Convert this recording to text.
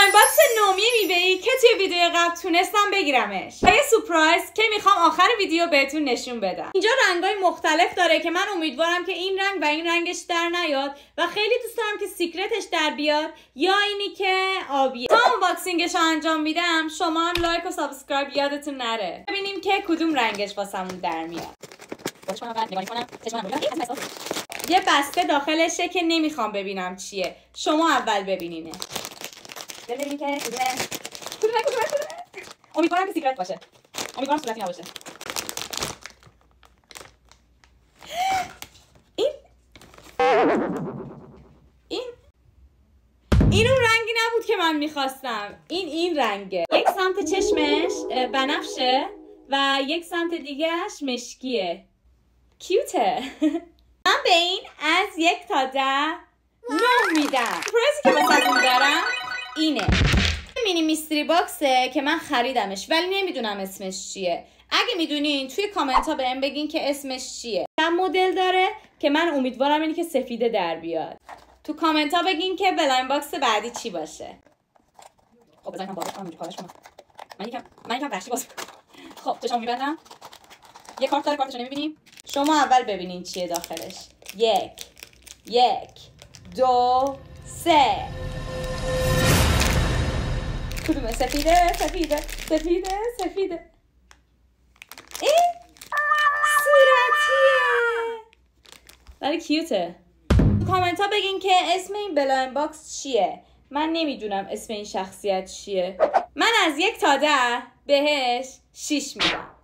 بلاین باکس نومی میوه‌ای که توی ویدیو قبل تونستم بگیرمش. یه سورپرایز که میخوام آخر ویدیو بهتون نشون بدم. اینجا رنگای مختلف داره که من امیدوارم که این رنگ و این رنگش در نیاد و خیلی دوست دارم که سیکرتش در بیاد یا اینی که آبیه. تا آنباکسینگش رو انجام میدم شما هم لایک و سابسکرایب یادتون نره. ببینیم که کدوم رنگش واسمون در میاد. یه بسته داخلشه که نمیخوام ببینم چیه. شما اول ببینینه. ببینیم که کدومه. امیدوارم که سیکرت باشه. امیدوارم صورتی نباشه. این اون رنگی نبود که من میخواستم. این رنگه. یک سمت چشمش بنفشه و یک سمت دیگهش مشکیه. کیوته. من به این از 1 تا 10 9 میدم. پرایزی که واسهتون دارم اینه. مینی میستری باکسه که من خریدمش ولی نمیدونم اسمش چیه. اگه میدونین توی کامنت ها بهم بگین که اسمش چیه. چند مدل داره که من امیدوارم اینی که سفیده در بیاد. تو کامنت ها بگین که بلاین باکس بعدی چی باشه. خب بذارید من بازش کنم اینجا کارش کنم. من یکم وحشی باز. خب چشمو میبندم. یه کارت داره، کارتشو نمیبینیم. شما اول ببینین چیه داخلش. 1 2 3. کدومه؟ سفیده. این صورتیه ولی کیوته. تو کامنت ها بگین که اسم این بلاین باکس چیه. من نمیدونم اسم این شخصیت چیه. من از 1 تا 10 بهش 6 میدم.